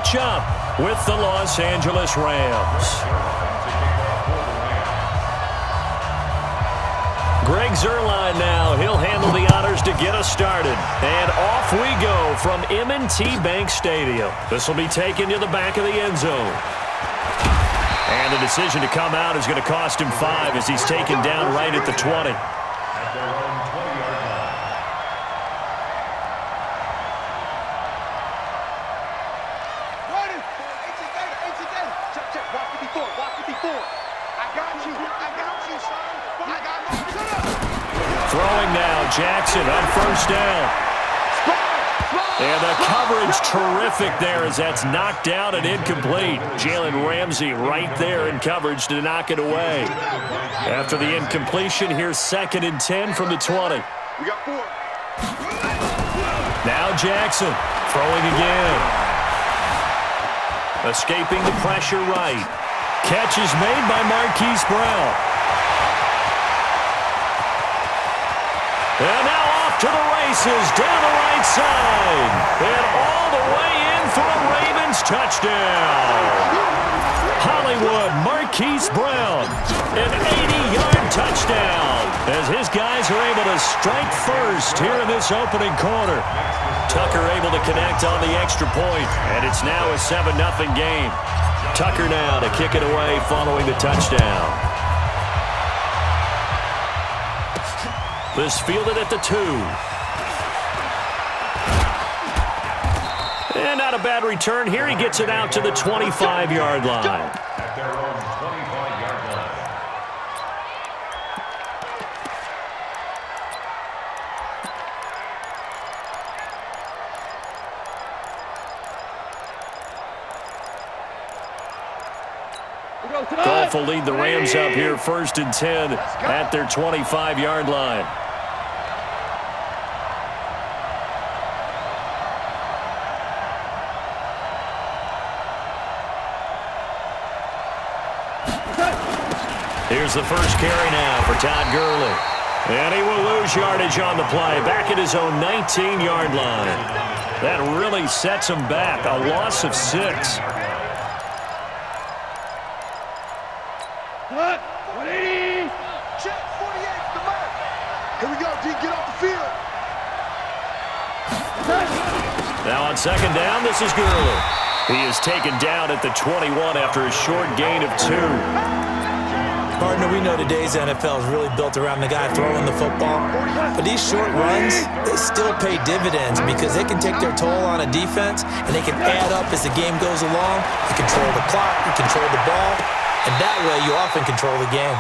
match up with the Los Angeles Rams. Greg Zuerlein now. He'll handle the honors to get us started. And off we go from M&T Bank Stadium. This will be taken to the back of the end zone. And the decision to come out is going to cost him 5 as he's taken down right at the 20. Throwing now, Jackson on first down. And the coverage terrific there as that's knocked down and incomplete. Jalen Ramsey right there in coverage to knock it away. After the incompletion, here's 2nd and 10 from the 20. We got 4. Now Jackson throwing again. Escaping the pressure right. Catch is made by Marquise Brown. And now off to the races down the right side. And all the way in for a Ravens touchdown. Hollywood Marquise Brown, an 80-yard touchdown as his guys are able to strike first here in this opening quarter. Tucker able to connect on the extra point, and it's now a 7-0 game. Tucker now to kick it away following the touchdown. This fielded at the 2. And not a bad return here. He gets it out to the 25-yard line. At their own 25-yard line. Goff will lead the Rams up here 1st and 10 at their 25-yard line. Here's the first carry now for Todd Gurley. And he will lose yardage on the play, back at his own 19-yard line. That really sets him back, a loss of 6. Check 48, the mark. Here we go, D, get off the field. Now on 2nd down, this is Gurley. He is taken down at the 21 after a short gain of 2. Partner, we know today's NFL is really built around the guy throwing the football. But these short runs, they still pay dividends because they can take their toll on a defense and they can add up as the game goes along. You control the clock, you control the ball, and that way you often control the game.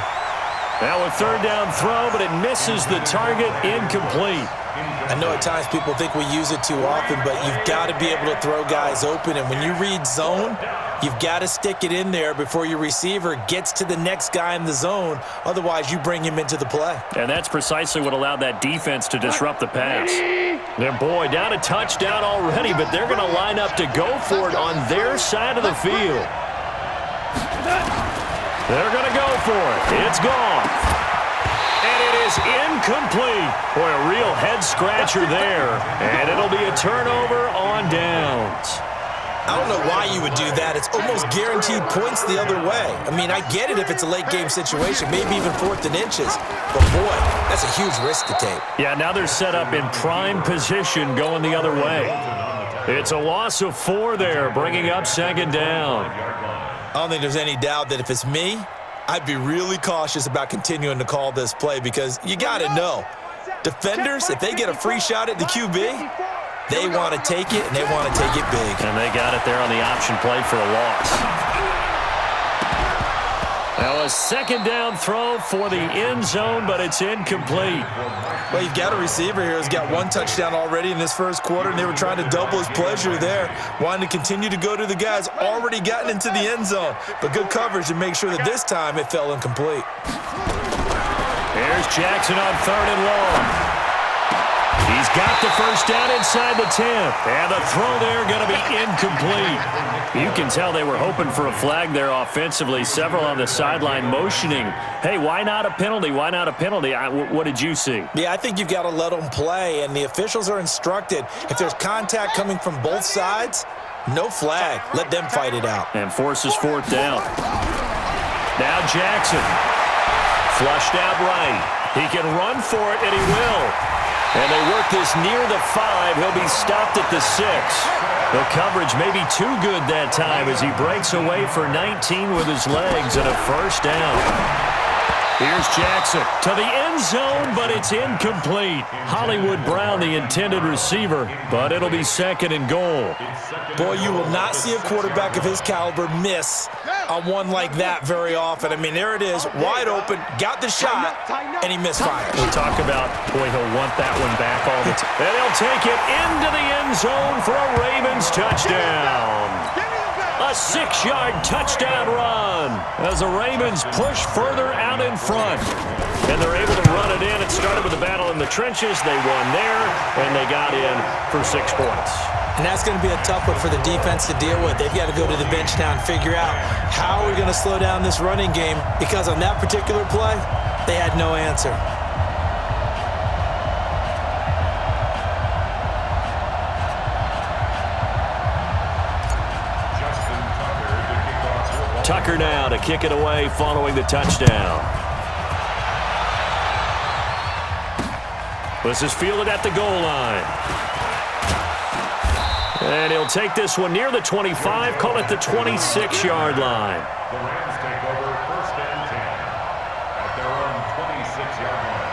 Now a 3rd down throw, but it misses the target, incomplete. I know at times people think we use it too often, but you've got to be able to throw guys open. And when you read zone, you've got to stick it in there before your receiver gets to the next guy in the zone. Otherwise, you bring him into the play. And that's precisely what allowed that defense to disrupt the pass. And boy, down a touchdown already, but they're going to line up to go for it on their side of the field. They're going to go for it. It's gone. And it is incomplete. Boy, a real head-scratcher there. And it'll be a turnover on downs. I don't know why you would do that. It's almost guaranteed points the other way. I mean, I get it if it's a late-game situation, maybe even 4th and inches. But, boy, that's a huge risk to take. Yeah, now they're set up in prime position going the other way. It's a loss of 4 there, bringing up 2nd down. I don't think there's any doubt that if it's me, I'd be really cautious about continuing to call this play because you got to know, defenders, if they get a free shot at the QB, they want to take it, and they want to take it big. And they got it there on the option play for a loss. Now a 2nd down throw for the end zone, but it's incomplete. Well, you've got a receiver here who's got 1 touchdown already in this first quarter, and they were trying to double his pleasure there, wanting to continue to go to the guys already gotten into the end zone. But good coverage to make sure that this time it fell incomplete. Here's Jackson on 3rd and long. He's got the first down inside the 10. And the throw there going to be incomplete. You can tell they were hoping for a flag there offensively. Several on the sideline motioning. Hey, why not a penalty? Why not a penalty? What did you see? Yeah, I think you've got to let them play. And the officials are instructed, if there's contact coming from both sides, No flag. Let them fight it out. And forces fourth down. Now Jackson. Flushed out right. He can run for it, and he will. And they work this near the 5. He'll be stopped at the 6. The coverage may be too good that time as he breaks away for 19 with his legs and a first down. Here's Jackson to the end zone, but it's incomplete. Hollywood Brown, the intended receiver, but it'll be second and goal. Boy, you will not see a quarterback of his caliber miss on one like that very often. I mean, there it is, wide open, got the shot, and he misfired. We talk about, boy, he'll want that one back all the time. And he'll take it into the end zone for a Ravens touchdown. A 6-yard touchdown run as the Ravens push further out in front. And they're able to run it in. It started with a battle in the trenches. They won there, and they got in for 6 points. And that's going to be a tough one for the defense to deal with. They've got to go to the bench now and figure out how we're going to slow down this running game, because on that particular play, they had no answer. Tucker now to kick it away following the touchdown. This is fielded at the goal line. And he'll take this one near the 25, call it the 26-yard line. The Rams take over first and 10 at their own 26-yard line.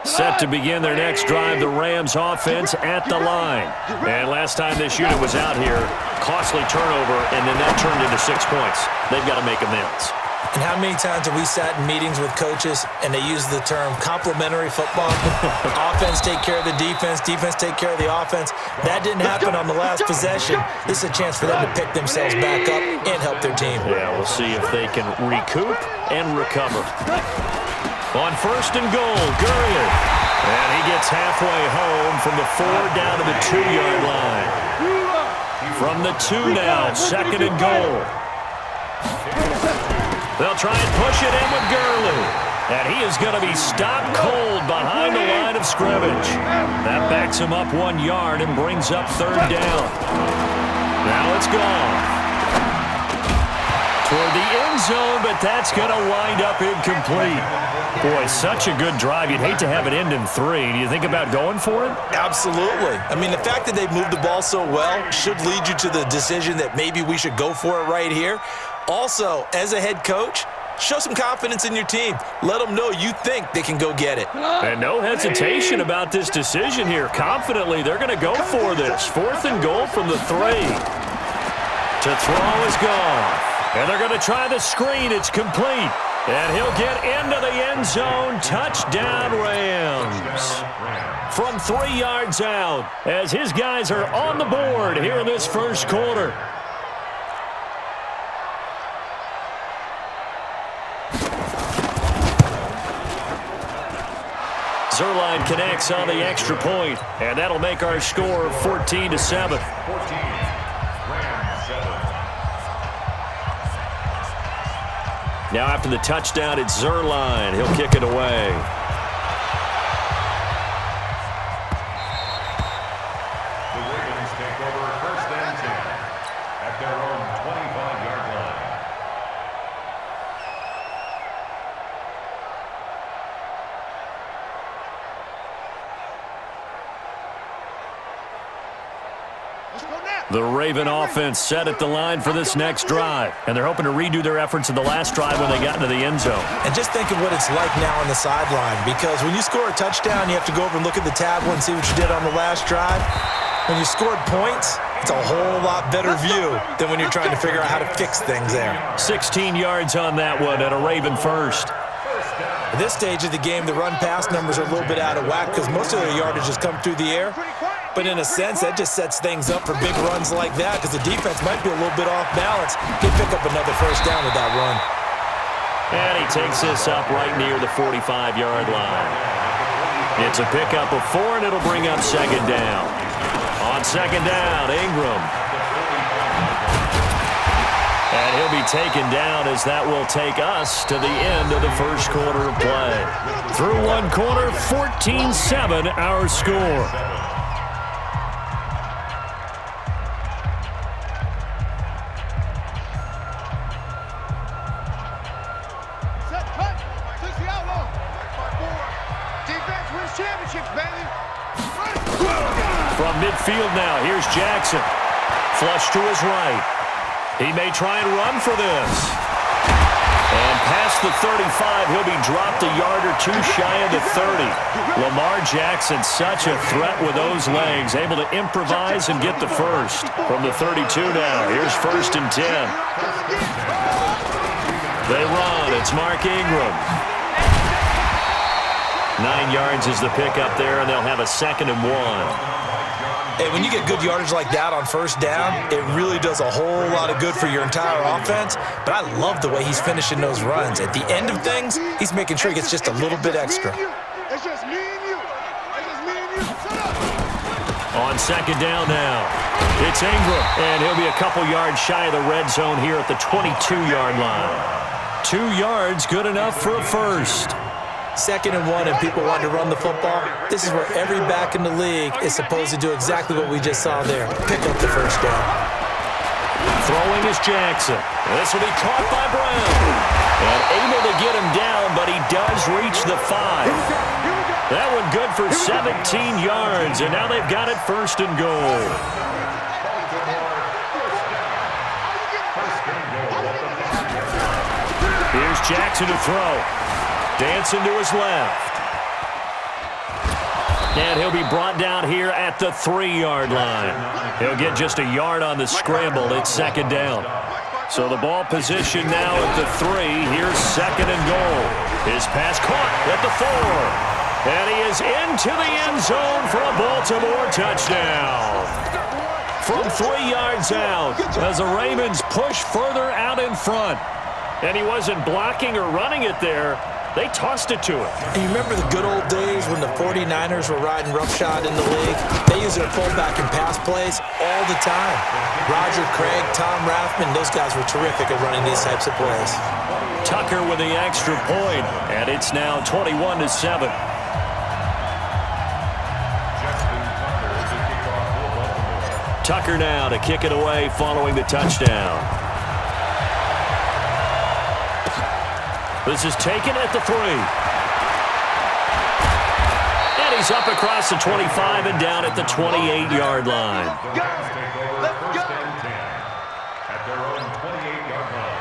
Set to begin their next drive, the Rams offense at the line. And last time this unit was out here, costly turnover, and then that turned into 6 points. They've got to make amends. And how many times have we sat in meetings with coaches and they use the term complementary football? Offense take care of the defense, defense take care of the offense. That didn't happen on the last possession. This is a chance for them to pick themselves back up and help their team. Yeah, we'll see if they can recoup and recover. On first and goal, Gurley. And he gets halfway home from the 4 down to the 2-yard line. From the 2 now, second and goal. They'll try and push it in with Gurley. And he is going to be stopped cold behind the line of scrimmage. That backs him up 1 yard and brings up third down. Now it's gone. Toward the end zone, but that's going to wind up incomplete. Boy, such a good drive. You'd hate to have it end in 3. Do you think about going for it? Absolutely. I mean, the fact that they've moved the ball so well should lead you to the decision that maybe we should go for it right here. Also, as a head coach, show some confidence in your team. Let them know you think they can go get it. And no hesitation about this decision here. Confidently, they're going to go for this. 4th and goal from the 3. To throw is gone. And they're going to try the screen. It's complete. And he'll get into the end zone. Touchdown, Rams. From 3 yards out as his guys are on the board here in this first quarter. Zerline connects on the extra point, and that'll make our score 14-7. Now after the touchdown, it's Zerline. He'll kick it away. The Ravens take over first and 10 at their own 25-yard line. The Raven offense set at the line for this next drive, and they're hoping to redo their efforts in the last drive when they got into the end zone. And just think of what it's like now on the sideline, because when you score a touchdown, you have to go over and look at the tablet and see what you did on the last drive. When you scored points, it's a whole lot better view than when you're trying to figure out how to fix things there. 16 yards on that one and a Raven first. At this stage of the game, the run-pass numbers are a little bit out of whack because most of their yardage has come through the air. But in a sense, that just sets things up for big runs like that because the defense might be a little bit off balance. They pick up another first down with that run. And he takes this up right near the 45-yard line. It's a pickup of 4, and it'll bring up second down. On second down, Ingram. he'll be taken down as that will take us to the end of the first quarter of play. Through one quarter, 14-7 our score. From midfield now, here's Jackson. Flush to his right. He may try and run for this. And past the 35, he'll be dropped a yard or two shy of the 30. Lamar Jackson, such a threat with those legs, able to improvise and get the first. From the 32 now, here's 1st and 10. They run, it's Mark Ingram. 9 yards is the pickup there, and they'll have a 2nd and 1. Hey, when you get good yardage like that on first down, it really does a whole lot of good for your entire offense. But I love the way he's finishing those runs. At the end of things, he's making sure he gets just a little bit extra. It's just me and you. It's just me and you. Shut up. On 2nd down now, it's Ingram, and he'll be a couple yards shy of the red zone here at the 22-yard line. 2 yards, good enough for a first. 2nd and 1 and people want to run the football. This is where every back in the league is supposed to do exactly what we just saw there. Pick up the first down. Throwing is Jackson. This will be caught by Brown. And able to get him down, but he does reach the 5. That one good for 17 yards, and now they've got it 1st and goal. Here's Jackson to throw. Dancing to his left. And he'll be brought down here at the 3-yard line. He'll get just a yard on the scramble. It's 2nd down. So the ball position now at the 3. Here's 2nd and goal. His pass caught at the 4. And he is into the end zone for a Baltimore touchdown. From 3 yards out as the Ravens push further out in front. And he wasn't blocking or running it there. They tossed it to him. And you remember the good old days when the 49ers were riding roughshod in the league? They used their fullback and pass plays all the time. Roger Craig, Tom Rathman, those guys were terrific at running these types of plays. Tucker with the extra point, and it's now 21-7. Tucker now to kick it away following the touchdown. This is taken at the 3. And he's up across the 25 and down at the 28-yard line. Let's go. 1st and 10 at their own 28-yard line.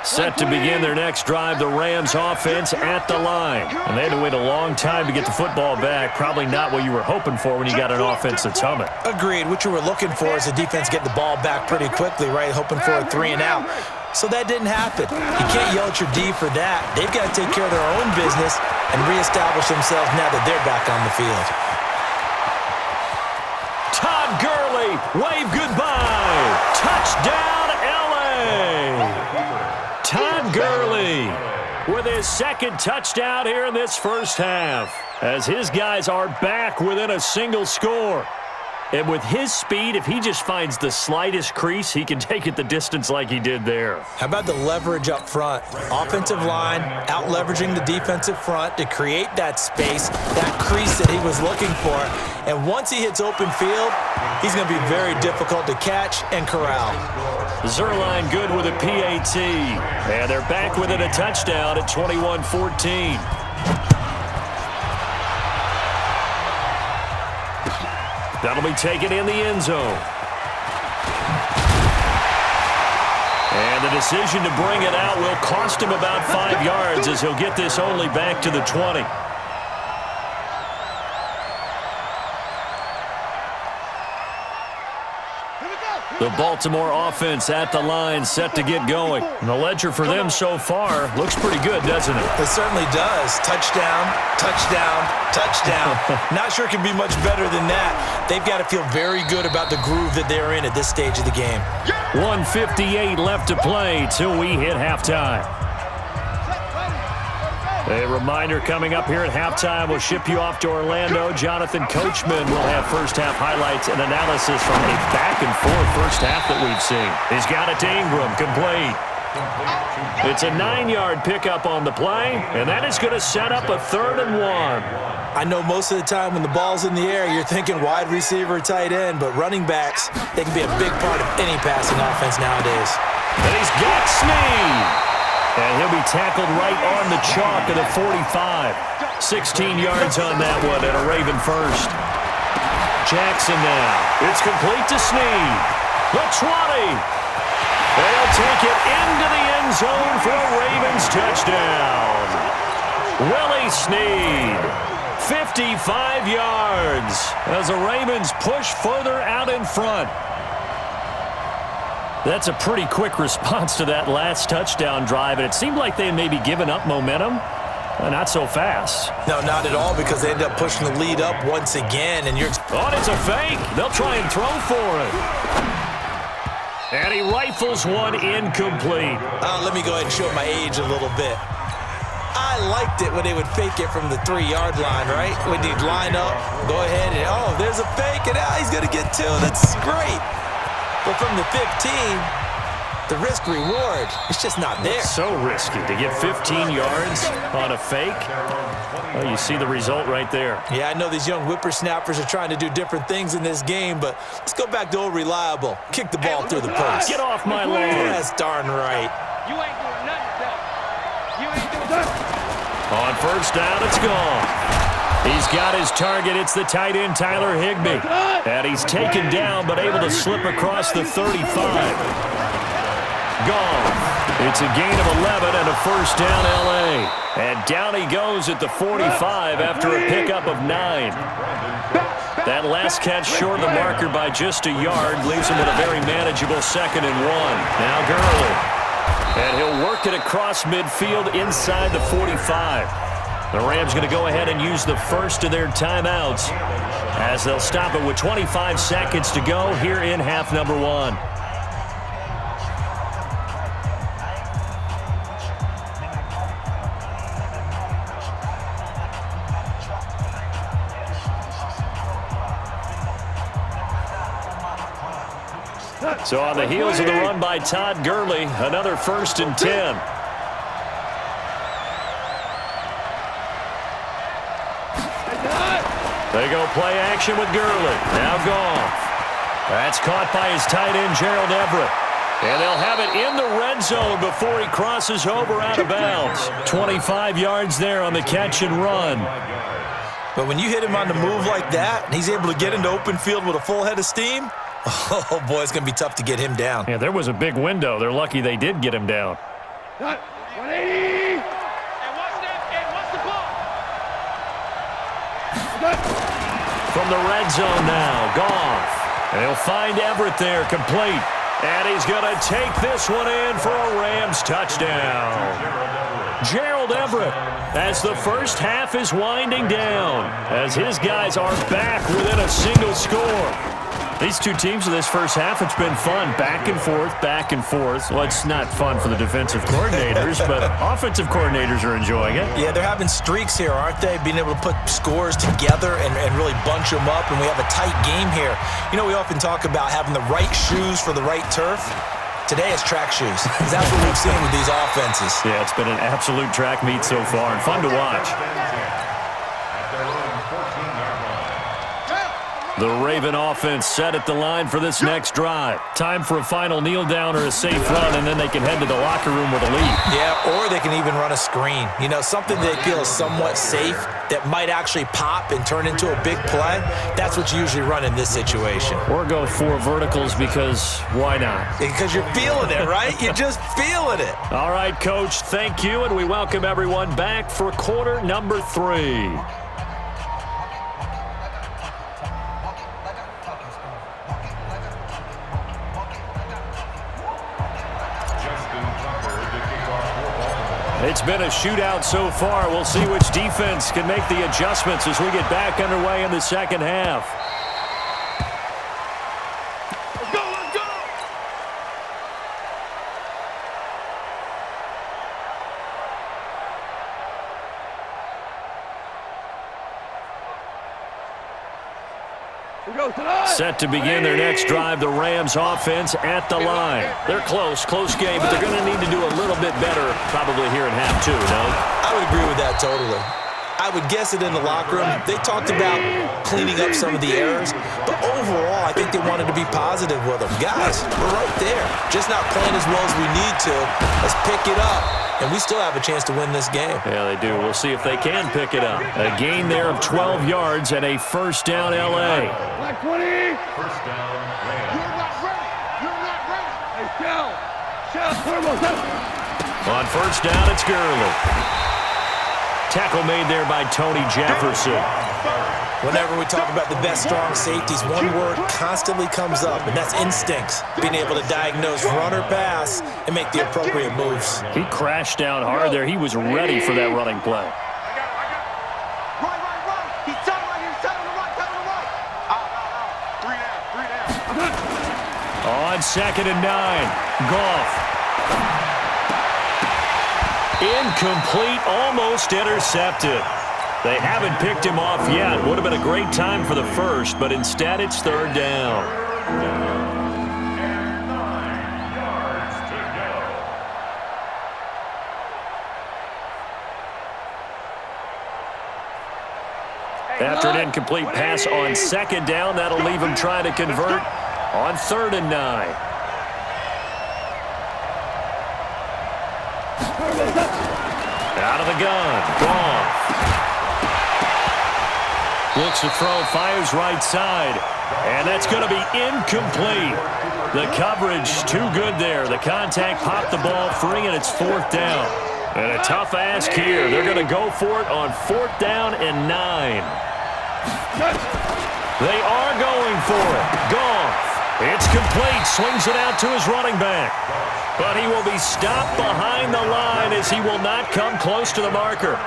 Set to begin their next drive, the Rams offense at the line. And they had to wait a long time to get the football back. Probably not what you were hoping for when you got an offense that's humming. Agreed. What you were looking for is the defense get the ball back pretty quickly, right? Hoping for a 3 and out. So that didn't happen. You can't yell at your D for that. They've got to take care of their own business and reestablish themselves now that they're back on the field. Todd Gurley, wave goodbye. Touchdown, L.A. Todd Gurley with his 2nd touchdown here in this first half, as his guys are back within a single score. And with his speed, if he just finds the slightest crease, he can take it the distance like he did there. How about the leverage up front? Offensive line out-leveraging the defensive front to create that space, that crease that he was looking for. And once he hits open field, he's going to be very difficult to catch and corral. Zerline good with a PAT. And they're back within a touchdown at 21-14. That'll be taken in the end zone. And the decision to bring it out will cost him about 5 yards as he'll get this only back to the 20. The Baltimore offense at the line, set to get going. And the ledger for them so far looks pretty good, doesn't it? It certainly does. Touchdown, touchdown, touchdown. Not sure it can be much better than that. They've got to feel very good about the groove that they're in at this stage of the game. 1:58 left to play till we hit halftime. A reminder coming up here at halftime, we'll ship you off to Orlando. Jonathan Coachman will have first-half highlights and analysis from a back-and-forth first half that we've seen. He's got it to Ingram, complete. It's a 9-yard pickup on the play, and that is going to set up a 3rd and 1. I know most of the time when the ball's in the air, you're thinking wide receiver, tight end, but running backs, they can be a big part of any passing offense nowadays. And he's got Snead. And he'll be tackled right on the chalk of the 45. 16 yards on that one and a Raven first. Jackson now. It's complete to Snead. The 20. They'll take it into the end zone for a Ravens touchdown. Willie Snead. 55 yards as the Ravens push further out in front. That's a pretty quick response to that last touchdown drive, and it seemed like they may be giving up momentum. Not so fast. No, not at all, because they end up pushing the lead up once again, and you're... Oh, it's a fake. They'll try and throw for it. And he rifles one incomplete. Let me go ahead and show my age a little bit. I liked it when they would fake it from the 3-yard line, right? When they'd line up, go ahead, and oh, there's a fake, and he's going to get 2. That's great. But from the 15, the risk-reward, it's just not there. It's so risky to get 15 yards on a fake. Well, you see the result right there. Yeah, I know these young whippersnappers are trying to do different things in this game, but let's go back to old reliable. Kick the ball through the post. Get off my lawn. That's darn right. You ain't doing nothing, Doug. You ain't doing nothing. On first down, it's gone. He's got his target. It's the tight end, Tyler Higbee. And he's taken down, but able to slip across the 35. Gone. It's a gain of 11 and a first down, L.A. And down he goes at the 45 after a pickup of 9. That last catch short of the marker by just a yard leaves him with a very manageable 2nd and 1. Now Gurley. And he'll work it across midfield inside the 45. The Rams going to go ahead and use the first of their timeouts as they'll stop it with 25 seconds to go here in half number 1. So on the heels of the run by Todd Gurley, another 1st and 10. They go play action with Gurley. Now Goff. That's caught by his tight end, Gerald Everett. And they'll have it in the red zone before he crosses over out of bounds. 25 yards there on the catch and run. But when you hit him on the move like that, and he's able to get into open field with a full head of steam, oh, boy, it's going to be tough to get him down. Yeah, there was a big window. They're lucky they did get him down. 180. From the red zone now, Goff. And he'll find Everett there, complete. And he's going to take this one in for a Rams touchdown. Gerald Everett, as the first half is winding down, as his guys are back within a single score. These two teams in this first half, it's been fun. Back and forth, back and forth. Well, it's not fun for the defensive coordinators, but offensive coordinators are enjoying it. Yeah, they're having streaks here, aren't they? Being able to put scores together and really bunch them up, and we have a tight game here. You know, we often talk about having the right shoes for the right turf. Today it's track shoes. That's what we've seen with these offenses. Yeah, it's been an absolute track meet so far, and fun to watch. The Raven offense set at the line for this next drive. Time for a final kneel down or a safe run, and then they can head to the locker room with a lead. Yeah, or they can even run a screen. You know, something they feel is somewhat safe that might actually pop and turn into a big play. That's what you usually run in this situation. Or go 4 verticals because why not? Because you're feeling it, right? You're just feeling it. All right, Coach, thank you, and we welcome everyone back for quarter number 3. It's been a shootout so far. We'll see which defense can make the adjustments as we get back underway in the second half. Let's go, let's go! Set to begin their next drive, the Rams offense at the line. They're close game, but they're going to need to do a little bit better probably here in half two, no? I would agree with that totally. I would guess it in the locker room. They talked about cleaning up some of the errors, but overall, I think they wanted to be positive with them. Guys, we're right there. Just not playing as well as we need to. Let's pick it up, and we still have a chance to win this game. Yeah, they do. We'll see if they can pick it up. A gain there of 12 yards and a first down L.A. Black 20. First down, Rams. You're not ready. You're not ready. Hey, Shell. On first down, it's Gurley. Tackle made there by Tony Jefferson. Whenever we talk about the best strong safeties, one word constantly comes up, and that's instincts. Being able to diagnose run or pass and make the appropriate moves. He crashed down hard there. He was ready for that running play. Right. He's telling right here. Tell him to right. Tell him to right. Out. 3 down. On 2nd and 9, Goff. Incomplete, almost intercepted. They haven't picked him off yet. Would have been a great time for the first, but instead it's third down. And 9 yards to go. After an incomplete pass on 2nd down, that'll leave him trying to convert on 3rd and 9. Out of the gun, Goff. Looks to throw, fires right side, and that's going to be incomplete. The coverage too good there. The contact popped the ball free, and it's 4th down. And a tough ask here. They're going to go for it on 4th down and 9. They are going for it. Goff. It's complete. Swings it out to his running back. But he will be stopped behind the line as he will not come close to the marker.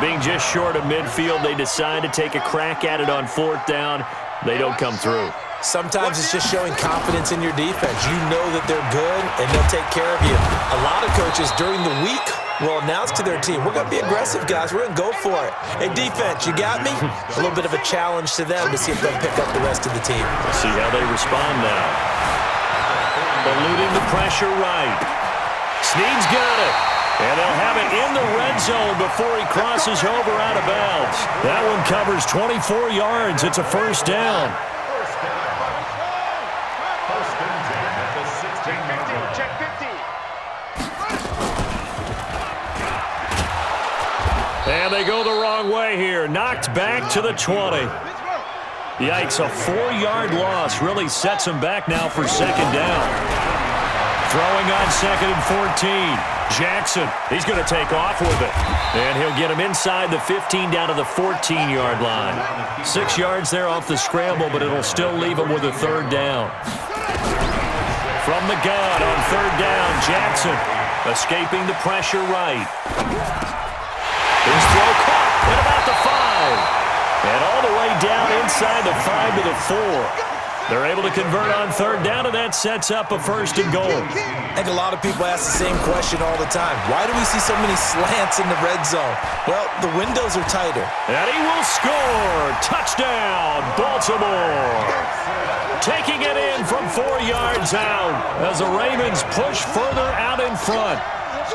Being just short of midfield, they decide to take a crack at it on 4th down. They don't come through. Sometimes it's just showing confidence in your defense. You know that they're good, and they'll take care of you. A lot of coaches during the week will announce to their team, we're going to be aggressive, guys. We're going to go for it. Hey, defense, you got me? A little bit of a challenge to them to see if they'll pick up the rest of the team. See how they respond now. Eluding the pressure right. Snead's got it. And they'll have it in the red zone before he crosses over out of bounds. That one covers 24 yards. It's a first down. First and 10 at the 16-yard line. Check 50. And they go the wrong way here. Knocked back to the 20. Yikes, a 4-yard loss really sets him back now for 2nd down. Throwing on 2nd and 14. Jackson, he's going to take off with it. And he'll get him inside the 15 down to the 14-yard line. 6 yards there off the scramble, but it'll still leave him with a 3rd down. From the gun on 3rd down, Jackson escaping the pressure right. His throw caught at about the 5. And all the way down inside the 5 to the 4. They're able to convert on 3rd down, and that sets up a 1st and goal. I think a lot of people ask the same question all the time. Why do we see so many slants in the red zone? Well, the windows are tighter. And he will score. Touchdown, Baltimore. Taking it in from 4 yards out as the Ravens push further out in front.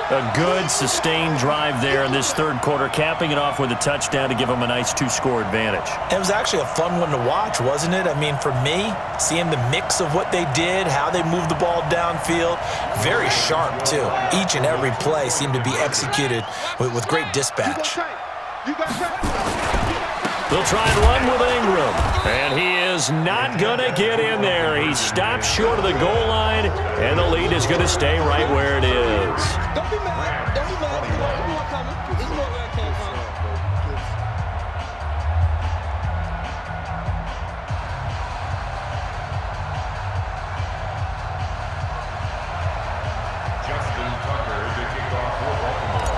A good, sustained drive there in this 3rd quarter, capping it off with a touchdown to give them a nice 2-score advantage. It was actually a fun one to watch, wasn't it? I mean, for me, seeing the mix of what they did, how they moved the ball downfield, very sharp, too. Each and every play seemed to be executed with great dispatch. They'll try and run with Ingram, and he is not going to get in there. He stops short of the goal line, and the lead is going to stay right where it is. Don't be mad. Don't be mad. There's more coming. There's more where it came from. Justin Tucker to kick off for Baltimore.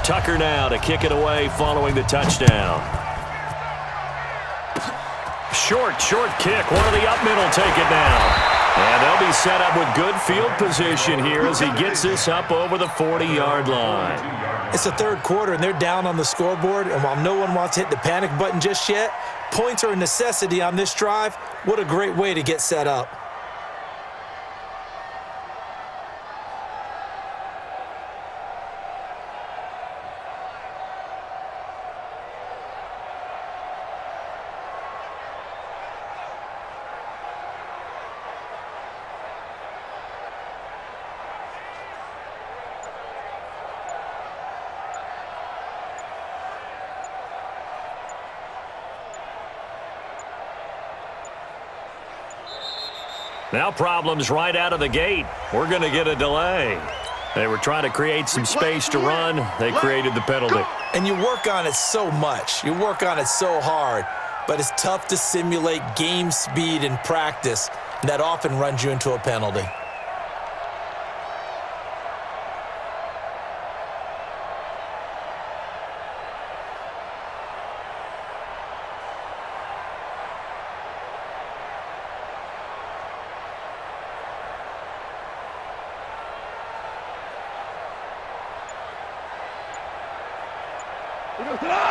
Tucker now to kick it away following the touchdown. Short kick. One of the up middle take it now. And they'll be set up with good field position here as he gets this up over the 40-yard line. It's the third quarter, and they're down on the scoreboard, and while no one wants to hit the panic button just yet, points are a necessity on this drive. What a great way to get set up. Now problems right out of the gate. We're going to get a delay. They were trying to create some space to run. They created the penalty. And you work on it so much. You work on it so hard. But it's tough to simulate game speed in practice. And that often runs you into a penalty.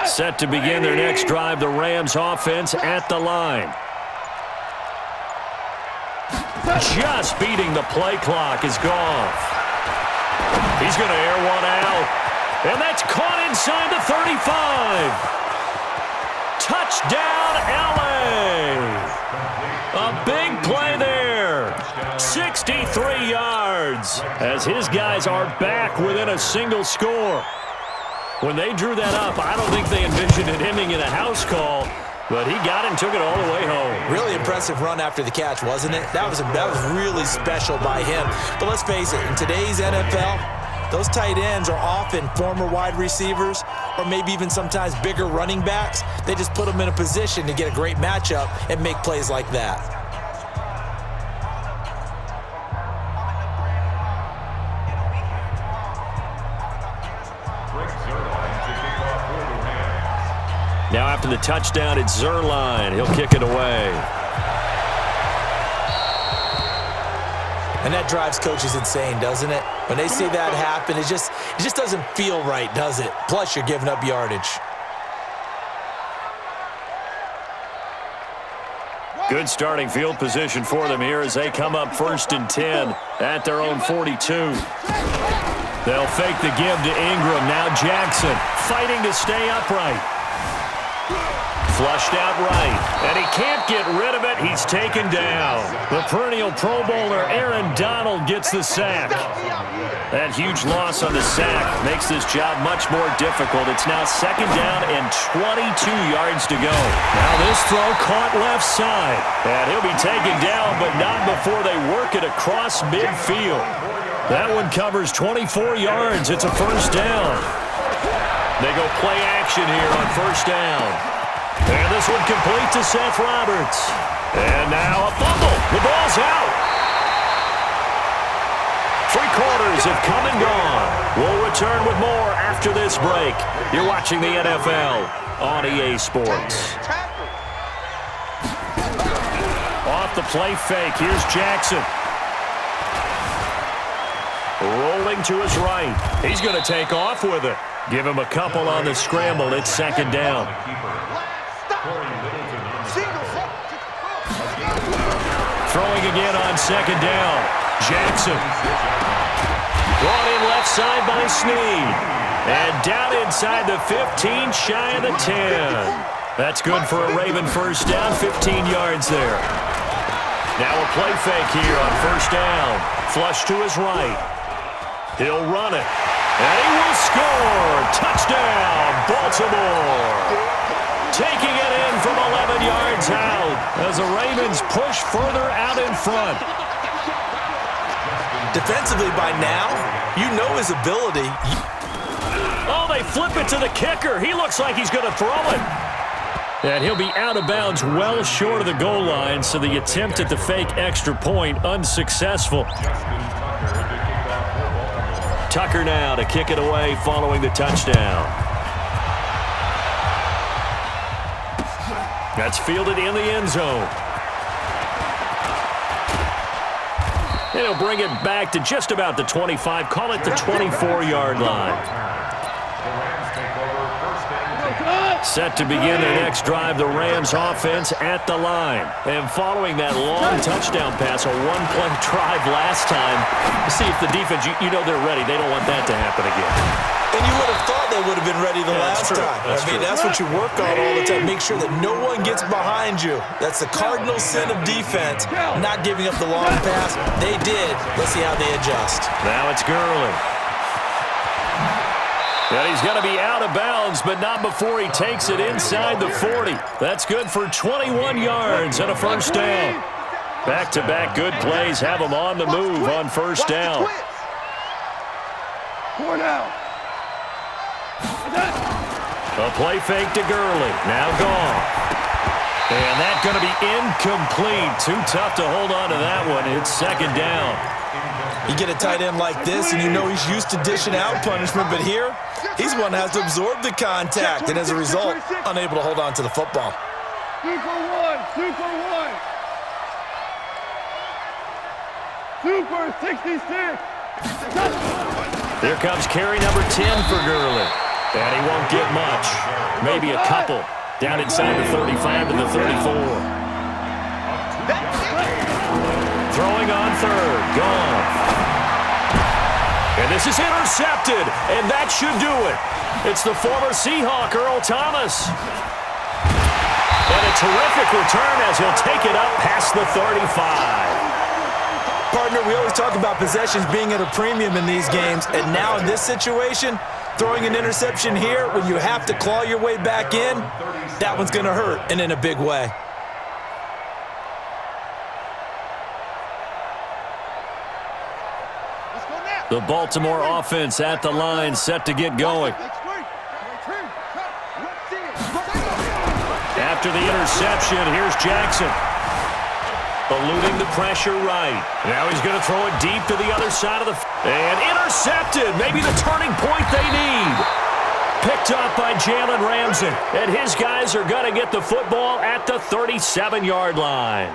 Set to begin their next drive, the Rams offense at the line. Just beating the play clock is Goff. He's going to air one out. And that's caught inside the 35. Touchdown, LA. A big play there. 63 yards as his guys are back within a single score. When they drew that up, I don't think they envisioned it ending in a house call, but he got it and took it all the way home. Really impressive run after the catch, wasn't it? That was really special by him. But let's face it, in today's NFL, those tight ends are often former wide receivers or maybe even sometimes bigger running backs. They just put them in a position to get a great matchup and make plays like that. Now after the touchdown, it's Zerline. He'll kick it away. And that drives coaches insane, doesn't it? When they see that happen, it just doesn't feel right, does it? Plus, you're giving up yardage. Good starting field position for them here as they come up 1st and 10 at their own 42. They'll fake the give to Ingram. Now Jackson fighting to stay upright. Flushed out right, and he can't get rid of it. He's taken down. The perennial Pro Bowler Aaron Donald gets the sack. That huge loss on the sack makes this job much more difficult. It's now 2nd down and 22 yards to go. Now this throw caught left side, and he'll be taken down, but not before they work it across midfield. That one covers 24 yards. It's a 1st down. They go play action here on 1st down. And this one complete to Seth Roberts. And now a fumble. The ball's out. 3 quarters have come and gone. We'll return with more after this break. You're watching the NFL on EA Sports. Off the play fake. Here's Jackson. Rolling to his right. He's going to take off with it. Give him a couple on the scramble. It's 2nd down. Throwing again on 2nd down. Jackson. Brought in left side by Snead. And down inside the 15, shy of the 10. That's good for a Raven 1st down, 15 yards there. Now a play fake here on 1st down. Flush to his right. He'll run it. And he will score. Touchdown, Baltimore. Taking it in from 11 yards out as the Ravens push further out in front. Defensively by now, you know his ability. Oh, they flip it to the kicker. He looks like he's going to throw it. And he'll be out of bounds well short of the goal line, so the attempt at the fake extra point unsuccessful. Tucker now to kick it away following the touchdown. That's fielded in the end zone. And he'll bring it back to just about the 25, call it the 24-yard line. Set to begin their next drive, the Rams offense at the line. And following that long touchdown pass, a one-play drive last time, see if the defense, you know they're ready. They don't want that to happen again. And you would have thought they would have been ready the last time. That's what you work on all the time. Make sure that no one gets behind you. That's the cardinal sin of defense, not giving up the long pass. They did. Let's see how they adjust. Now it's Gurley. And he's going to be out of bounds, but not before he takes it inside the 40. That's good for 21 yards and a first down. Back-to-back good plays have him on the move on first down. A play fake to Gurley. Now gone. And that's going to be incomplete. Too tough to hold on to that one. It's second down. You get a tight end like this, and you know he's used to dishing out punishment, but here, he's one that has to absorb the contact, and as a result, unable to hold on to the football. Super 66. Here comes carry number 10 for Gurley. And he won't get much. Maybe a couple. Down inside the 35 to the 34. Throwing on third. Gone. And this is intercepted. And that should do it. It's the former Seahawk, Earl Thomas. And a terrific return as he'll take it up past the 35. Partner, we always talk about possessions being at a premium in these games, and now in this situation, throwing an interception here when you have to claw your way back in, that one's going to hurt, and in a big way. The Baltimore offense at the line, set to get going. After the interception, here's Jackson. Eluding the pressure right. Now he's going to throw it deep to the other side of the... And intercepted. Maybe the turning point they need. Picked up by Jalen Ramsey. And his guys are going to get the football at the 37-yard line.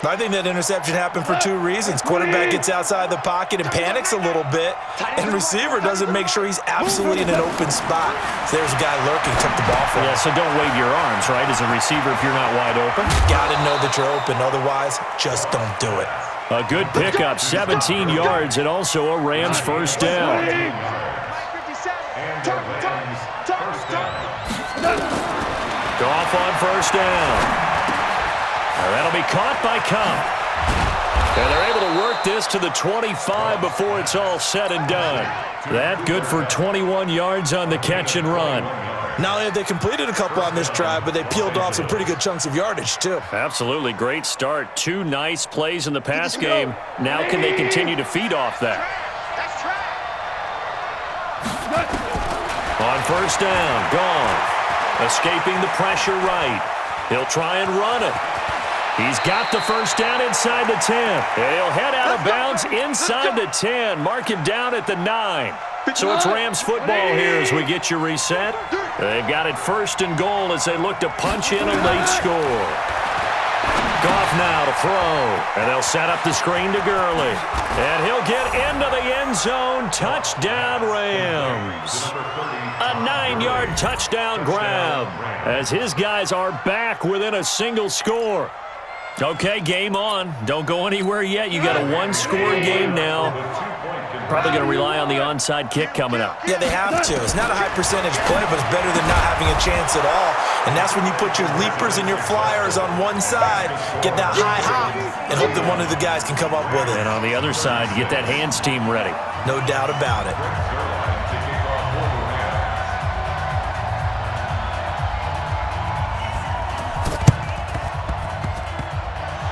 I think that interception happened for two reasons. Quarterback gets outside the pocket and panics a little bit, and receiver doesn't make sure he's absolutely in an open spot. So there's a guy lurking, took the ball from him. Yeah, so don't wave your arms, right, as a receiver if you're not wide open. Got to know that you're open. Otherwise, just don't do it. A good pickup, 17 yards, and also a Rams first down. Goff on first down. That'll be caught by Cobb. And they're able to work this to the 25 before it's all said and done. That good for 21 yards on the catch and run. Not only have they completed a couple on this drive, but they peeled off some pretty good chunks of yardage, too. Absolutely. Great start. Two nice plays in the pass game. Now can they continue to feed off that? On first down, gone. Escaping the pressure right. He'll try and run it. He's got the first down inside the 10. And he'll head out of bounds inside the 10. Mark him down at the 9. So it's Rams football here as we get you reset. They've got it first and goal as they look to punch in a late score. Goff now to throw. And they'll set up the screen to Gurley. And he'll get into the end zone. Touchdown Rams. A 9-yard touchdown grab as his guys are back within a single score. Okay, game on. Don't go anywhere yet. You got a one-score game now. Probably going to rely on the onside kick coming up. Yeah, they have to. It's not a high-percentage play, but it's better than not having a chance at all. And that's when you put your leapers and your flyers on one side, get that high hop, and hope that one of the guys can come up with it. And on the other side, get that hands team ready. No doubt about it.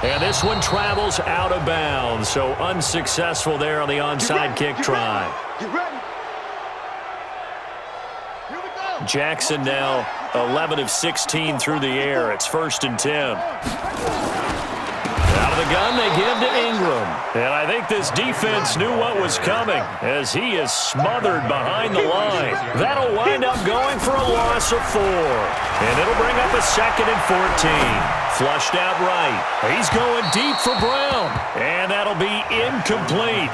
And this one travels out of bounds, so unsuccessful there on the onside kick try. Jackson now 11 of 16 through the air. It's 1st and 10. Out of the gun, they give to Ingram. And I think this defense knew what was coming as he is smothered behind the line. That'll wind up going for a loss of 4. And it'll bring up a 2nd and 14. Flushed out right. He's going deep for Brown. And that'll be incomplete.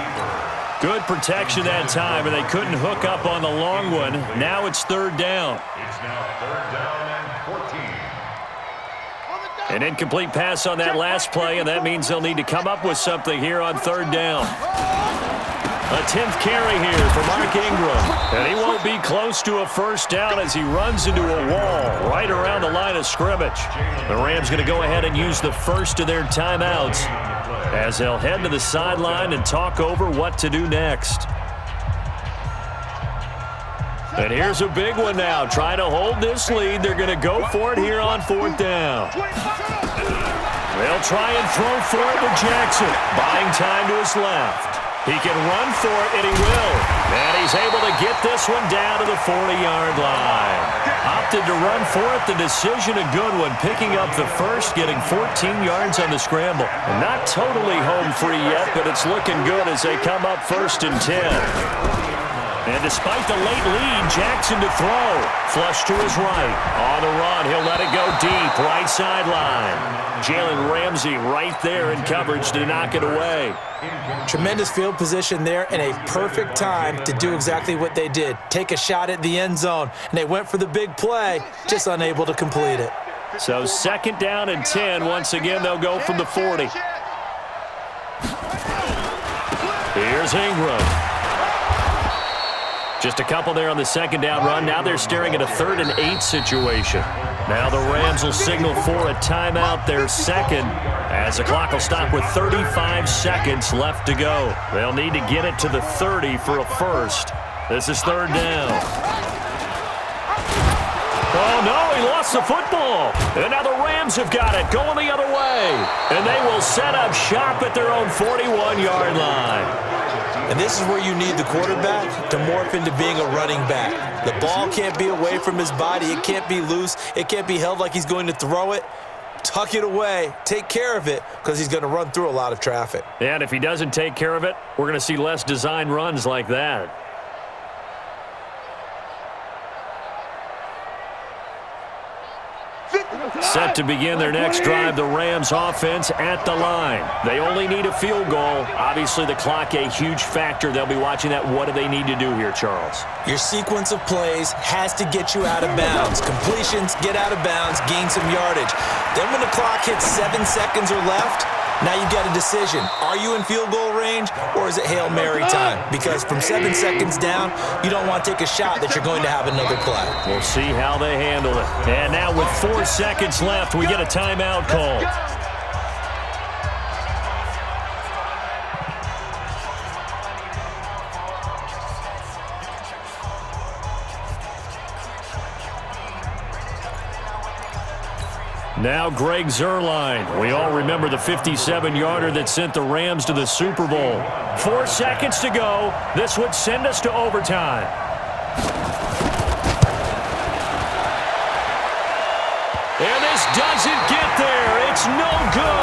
Good protection that time, and they couldn't hook up on the long one. Now it's third down. It's now third down and 14. An incomplete pass on that last play, and that means they'll need to come up with something here on third down. A 10th carry here for Mark Ingram. And he won't be close to a first down as he runs into a wall right around the line of scrimmage. The Rams going to go ahead and use the first of their timeouts as they'll head to the sideline and talk over what to do next. And here's a big one now. Trying to hold this lead. They're going to go for it here on fourth down. They'll try and throw for it to Jackson. Buying time to his left. He can run for it, and he will. And he's able to get this one down to the 40-yard line. Opted to run for it. The decision a good one. Picking up the first, getting 14 yards on the scramble. Not totally home free yet, but it's looking good as they come up first and 10. And despite the late lead, Jackson to throw. Flush to his right. On the run, he'll let it go deep. Right sideline. Jalen Ramsey right there in coverage to knock it away. Tremendous field position there and a perfect time to do exactly what they did. Take a shot at the end zone. And they went for the big play, just unable to complete it. So second down and 10. Once again, they'll go from the 40. Here's Ingram. Just a couple there on the second down run. Now they're staring at a 3rd and 8 situation. Now the Rams will signal for a timeout, their second, as the clock will stop with 35 seconds left to go. They'll need to get it to the 30 for a first. This is third down. Oh, no, he lost the football. And now the Rams have got it, going the other way. And they will set up shop at their own 41-yard line. And this is where you need the quarterback to morph into being a running back. The ball can't be away from his body. It can't be loose. It can't be held like he's going to throw it. Tuck it away. Take care of it because he's going to run through a lot of traffic. Yeah, and if he doesn't take care of it, we're going to see less design runs like that. Set to begin their next drive, the Rams offense at the line. They only need a field goal. Obviously, the clock a huge factor. They'll be watching that. What do they need to do here, Charles? Your sequence of plays has to get you out of bounds. Completions, get out of bounds, gain some yardage. Then when the clock hits 7 seconds or left, now you've got a decision. Are you in field goal range or is it Hail Mary time? Because from 7 seconds down, you don't want to take a shot that you're going to have another play. We'll see how they handle it. And now with 4 seconds left, we get a timeout called. Now Greg Zuerlein. We all remember the 57-yarder that sent the Rams to the Super Bowl. 4 seconds to go. This would send us to overtime. And this doesn't get there. It's no good.